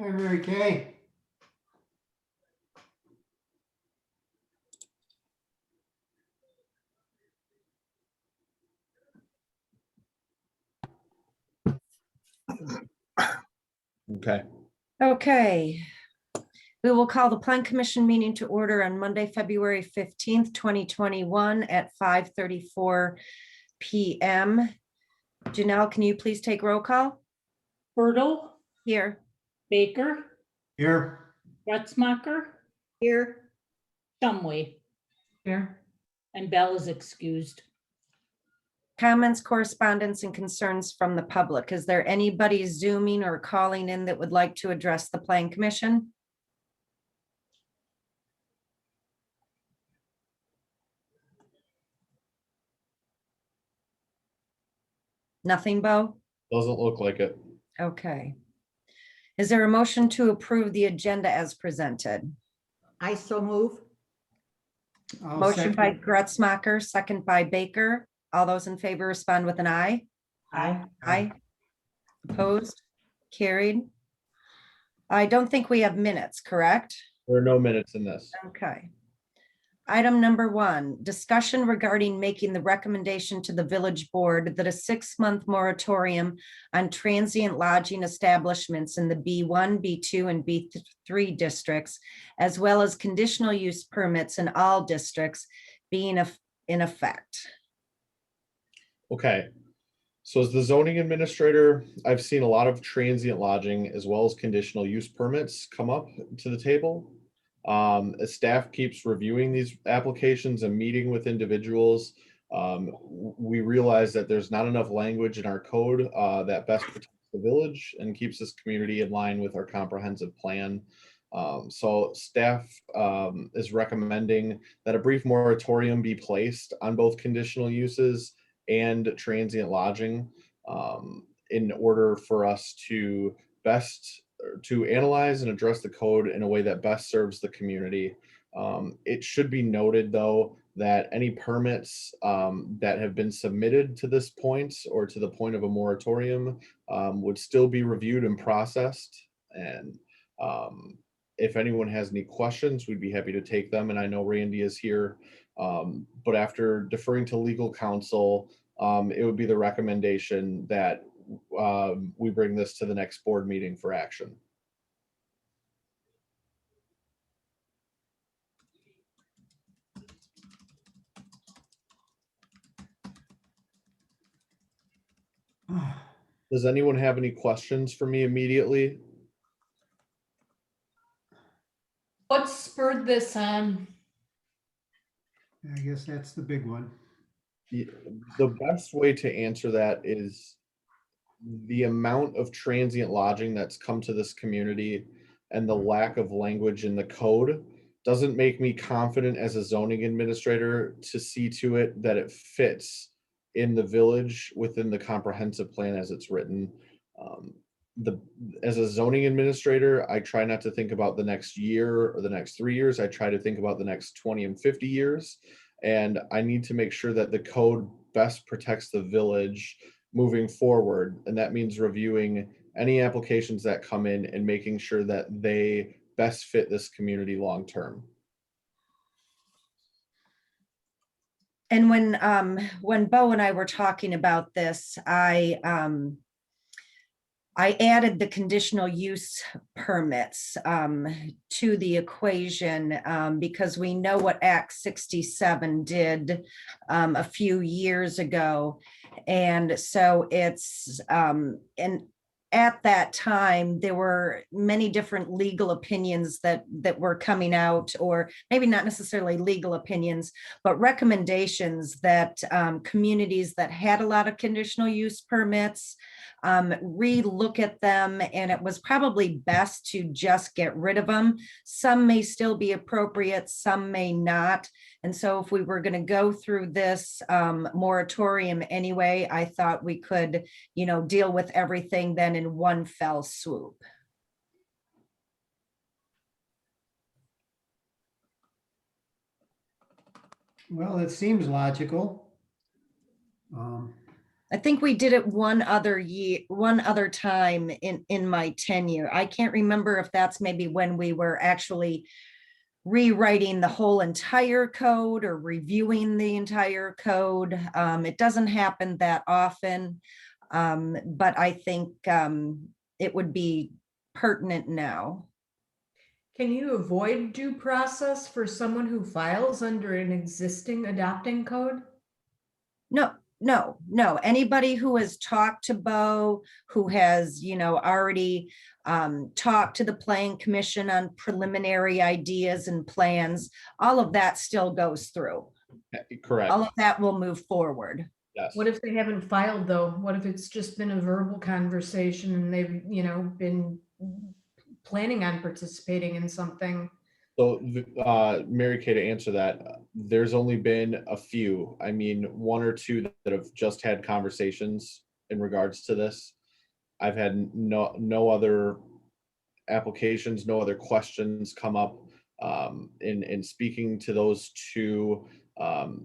Hi, Mary Kay. Okay. Okay. We will call the Plan Commission meeting to order on Monday, February 15th, 2021 at 5:34 PM. Janelle, can you please take roll call? Bertle, Here. Baker, Here. Gretzmacher, Here. Shumway, Here. and Bell is excused. Comments, correspondence, and concerns from the public. Is there anybody zooming or calling in that would like to address the Plan Commission? Nothing, Bo? Doesn't look like it. Okay. Is there a motion to approve the agenda as presented? I so move. I'll Motion by second. Gretzmacher, second by Baker. All those in favor respond with an aye. Aye. Aye. Opposed? Carried. I don't think we have minutes, correct? There are no minutes in this. Okay. Item number 1, discussion regarding making the recommendation to the village board that a 6-month moratorium on transient lodging establishments in the B1, B2, and B3 districts, as well as conditional use permits in all districts being in effect. Okay. So as the zoning administrator, I've seen a lot of transient lodging as well as conditional use permits come up to the table. As staff keeps reviewing these applications and meeting with individuals, we realize that there's not enough language in our code that best protects the village and keeps this community in line with our comprehensive plan. So staff is recommending that a brief moratorium be placed on both conditional uses and transient lodging in order for us to analyze and address the code in a way that best serves the community. It should be noted, though, that any permits that have been submitted to this point or to the point of a moratorium would still be reviewed and processed. And if anyone has any questions, we'd be happy to take them. And I know Randy is here. But after deferring to legal counsel, it would be the recommendation that we bring this to the next board meeting for action. Does anyone have any questions for me immediately? What spurred this on? I guess that's the big one. The best way to answer that is the amount of transient lodging that's come to this community and the lack of language in the code doesn't make me confident as a zoning administrator to see to it that it fits in the village within the comprehensive plan as it's written. As a zoning administrator, I try not to think about the next year or the next 3 years. I try to think about the next 20 and 50 years. And I need to make sure that the code best protects the village moving forward. And that means reviewing any applications that come in and making sure that they best fit this community long term. And when Bo and I were talking about this, I added the conditional use permits to the equation because we know what Act 67 did a few years ago. And so it's, and at that time, there were many different legal opinions that were coming out, or maybe not necessarily legal opinions, but recommendations that communities that had a lot of conditional use permits re-look at them, and it was probably best to just get rid of them. Some may still be appropriate, some may not. And so if we were going to go through this moratorium anyway, I thought we could, deal with everything then in one fell swoop. Well, it seems logical. I think we did it one other year, one other time in my tenure. I can't remember if that's maybe when we were actually rewriting the whole entire code or reviewing the entire code. It doesn't happen that often, but I think it would be pertinent now. Can you avoid due process for someone who files under an existing adopting code? No, no. Anybody who has talked to Bo, who has, already talked to the Plan Commission on preliminary ideas and plans, all of that still goes through. Correct. All of that will move forward. Yes. What if they haven't filed though? What if it's just been a verbal conversation and they've, been planning on participating in something? So, Mary Kay, to answer that, there's only been a few. I mean, one or two that have just had conversations in regards to this. I've had no other applications, no other questions come up. In speaking to those two,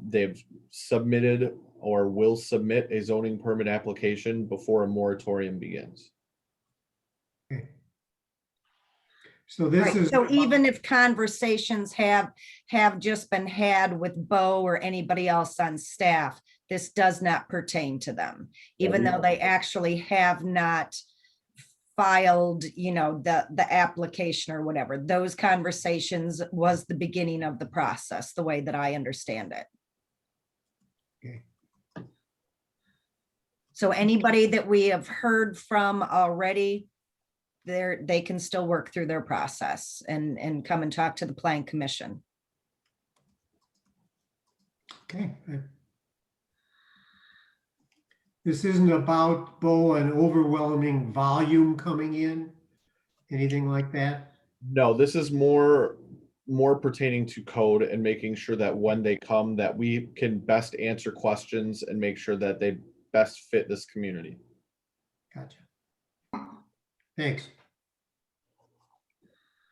they've submitted or will submit a zoning permit application before a moratorium begins. Okay. So this Right, is. so even if conversations have just been had with Bo or anybody else on staff, this does not pertain to them, even though they actually have not filed, the application or whatever. Those conversations was the beginning of the process, the way that I understand it. Okay. So anybody that we have heard from already, they can still work through their process and come and talk to the Plan Commission. Okay. This isn't about, Bo, an overwhelming volume coming in, anything like that? No, this is more pertaining to code and making sure that when they come, that we can best answer questions and make sure that they best fit this community. Gotcha. Thanks.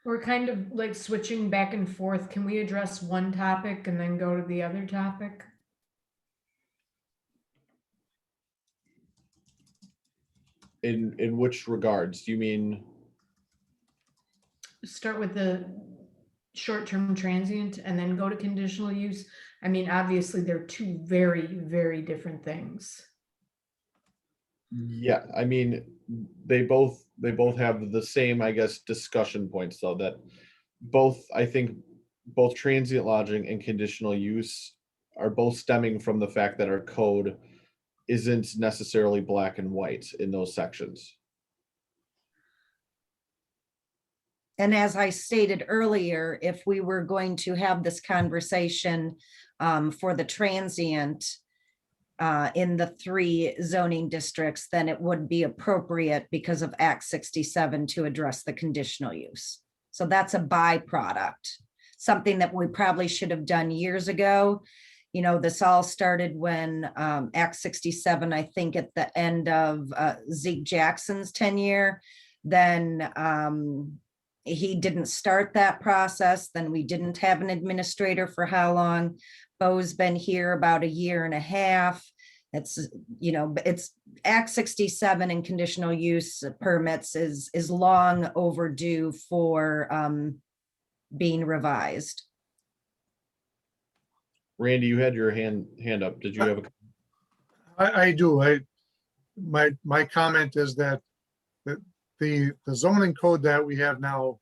We're kind of like switching back and forth. Can we address one topic and then go to the other topic? In which regards? Do you mean? Start with the short-term transient and then go to conditional use. I mean, obviously they're two very, very different things. Yeah, I mean, they both have the same, I guess, discussion points, though, that I think both transient lodging and conditional use are both stemming from the fact that our code isn't necessarily black and white in those sections. And as I stated earlier, if we were going to have this conversation for the transient in the 3 zoning districts, then it would be appropriate because of Act 67 to address the conditional use. So that's a byproduct, something that we probably should have done years ago. This all started when Act 67, I think at the end of Zeke Jackson's tenure, then he didn't start that process. Then we didn't have an administrator for how long? Bo's been here about a year and a half. It's Act 67 and conditional use permits is long overdue for being revised. Randy, you had your hand up. Did you have a? I do. My comment is that the zoning code that we have now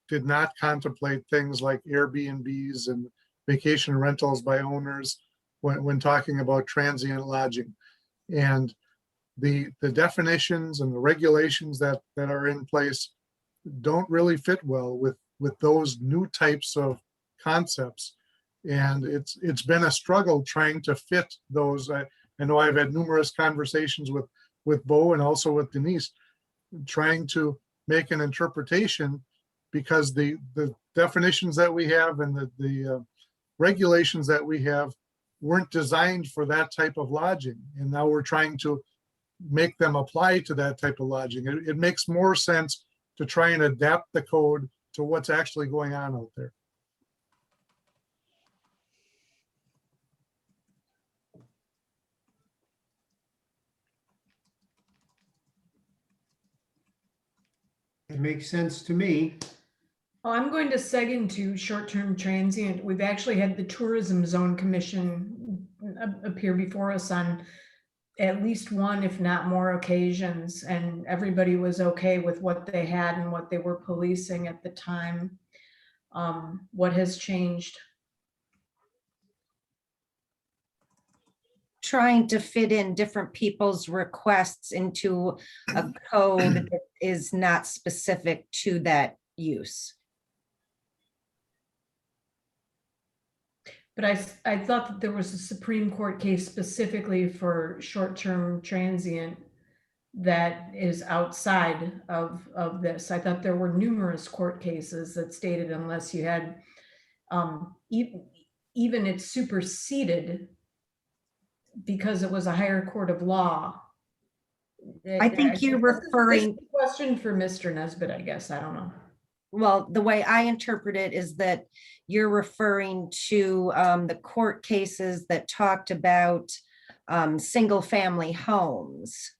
did not contemplate things like Airbnbs and vacation rentals by owners when talking about transient lodging. And the definitions and the regulations that are in place don't really fit well with those new types of concepts. And it's been a struggle trying to fit those. I know I've had numerous conversations with Bo and also with Denise, trying to make an interpretation, because the definitions that we have and the regulations that we have weren't designed for that type of lodging. And now we're trying to make them apply to that type of lodging. It makes more sense to try and adapt the code to what's actually going on out there. It makes sense to me. Well, I'm going to seg into short-term transient. We've actually had the Tourism Zone Commission appear before us on at least one, if not more occasions, and everybody was okay with what they had and what they were policing at the time. What has changed? Trying to fit in different people's requests into a code that is not specific to that use. But I thought that there was a Supreme Court case specifically for short-term transient that is outside of this. I thought there were numerous court cases that stated unless you had, even it's superseded because it was a higher court of law. I think you're This is referring, a question for Mr. Nesbitt, I guess. I don't know. well, the way I interpret it is that you're referring to the court cases that talked about single-family homes.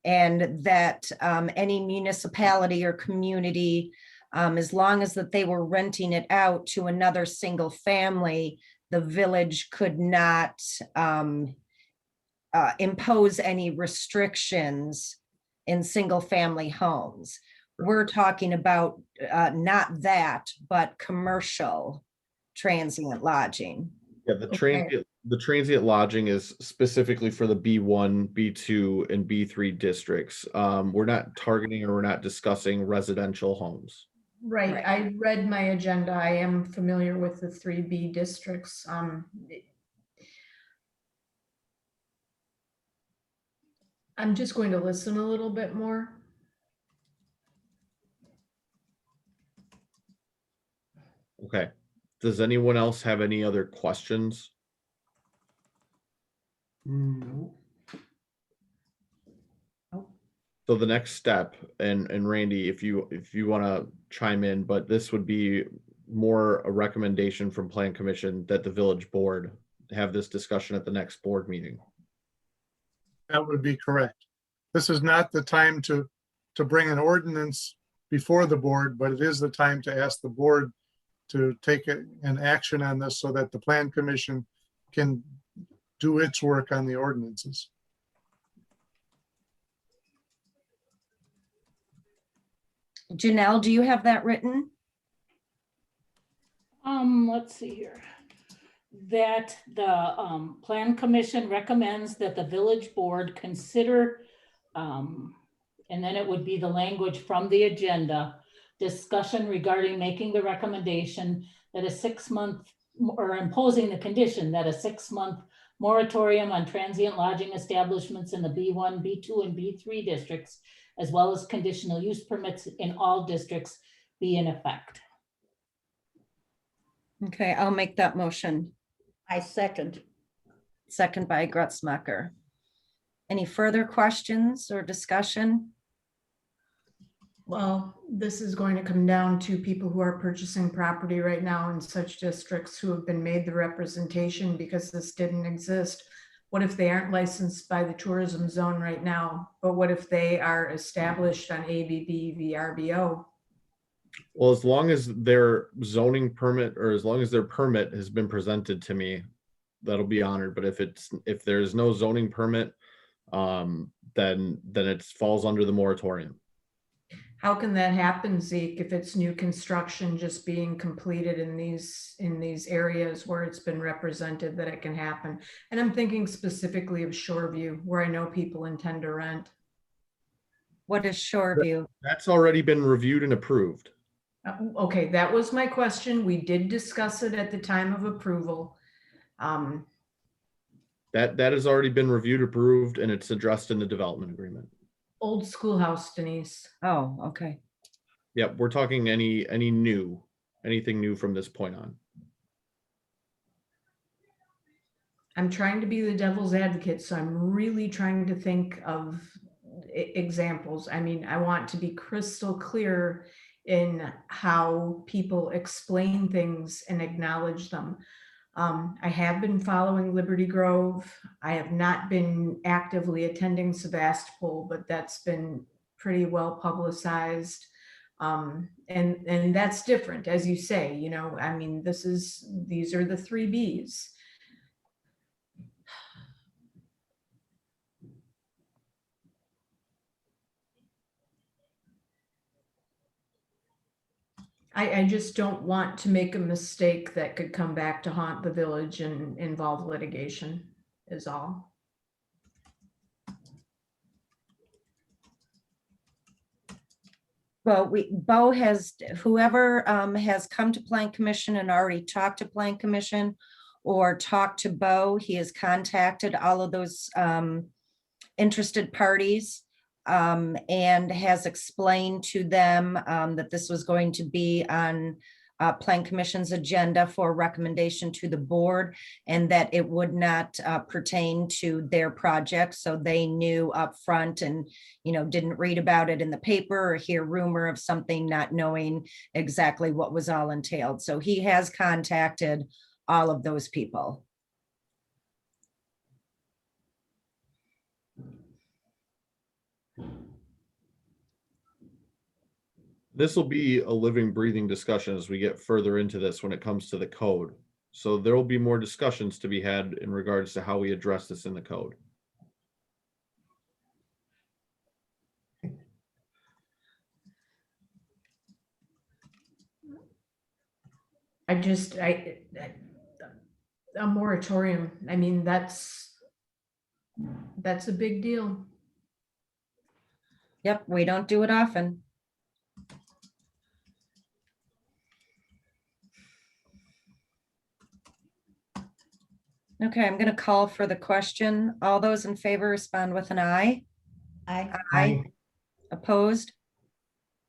And that any municipality or community, as long as that they were renting it out to another single family, the village could not impose any restrictions in single-family homes. We're talking about not that, but commercial transient lodging. Yeah, the transient lodging is specifically for the B1, B2, and B3 districts. We're not targeting or we're not discussing residential homes. Right, Right. I read my agenda. I am familiar with the 3B districts. I'm just going to listen a little bit more. Okay. Does anyone else have any other questions? No. So the next step, and Randy, if you want to chime in, but this would be more a recommendation from Plan Commission that the village board have this discussion at the next board meeting. That would be correct. This is not the time to bring an ordinance before the board, but it is the time to ask the board to take an action on this so that the Plan Commission can do its work on the ordinances. Janelle, do you have that written? Let's see here. That the Plan Commission recommends that the village board consider, and then it would be the language from the agenda, discussion regarding making the recommendation that a 6-month or imposing the condition that a 6-month moratorium on transient lodging establishments in the B1, B2, and B3 districts, as well as conditional use permits in all districts, be in effect. Okay, I'll make that motion. I second. Second by Gretzmacher. Any further questions or discussion? Well, this is going to come down to people who are purchasing property right now in such districts who have been made the representation because this didn't exist. What if they aren't licensed by the tourism zone right now? But what if they are established on ABB VRBO? Well, as long as their zoning permit or as long as their permit has been presented to me, that'll be honored. But if there's no zoning permit, then it falls under the moratorium. How can that happen, Zeke, if it's new construction just being completed in these areas where it's been represented that it can happen? And I'm thinking specifically of Shoreview, where I know people intend to rent. What is Shoreview? That's already been reviewed and approved. Okay, that was my question. We did discuss it at the time of approval. That has already been reviewed, approved, and it's addressed in the development agreement. Old schoolhouse, Denise. Oh, okay. Yep, we're talking anything new from this point on. I'm trying to be the devil's advocate, so I'm really trying to think of examples. I mean, I want to be crystal clear in how people explain things and acknowledge them. I have been following Liberty Grove. I have not been actively attending Sebastopol, but that's been pretty well publicized. And that's different, as you say, you know, I mean, these are the 3 Bs. I just don't want to make a mistake that could come back to haunt the village and involve litigation is all. Well, Bo has, whoever has come to Plan Commission and already talked to Plan Commission or talked to Bo, he has contacted all of those interested parties and has explained to them that this was going to be on Plan Commission's agenda for recommendation to the board and that it would not pertain to their project. So they knew up front and, you know, didn't read about it in the paper or hear rumor of something, not knowing exactly what was all entailed. So he has contacted all of those people. This will be a living, breathing discussion as we get further into this when it comes to the code. So there will be more discussions to be had in regards to how we address this in the code. A moratorium, I mean, that's a big deal. Yep, we don't do it often. Okay, I'm going to call for the question. All those in favor respond with an aye. Aye. Aye. Opposed?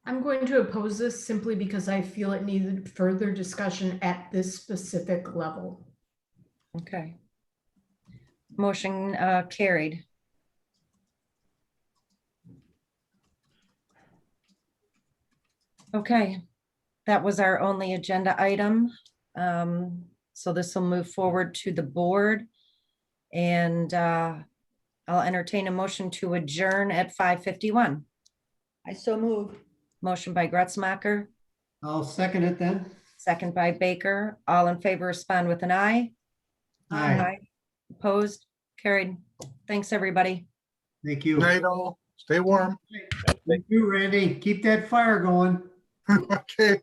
I'm going to oppose this simply because I feel it needed further discussion at this specific level. Okay. Motion carried. Okay, that was our only agenda item. So this will move forward to the board. And I'll entertain a motion to adjourn at 5:51. I so move. Motion by Gretzmacher, I'll second it then. second by Baker. All in favor respond with an aye. Aye. Opposed? Carried. Thanks, everybody. Thank you. Good night all. Stay warm. Thank you, Randy. Keep that fire going. Okay.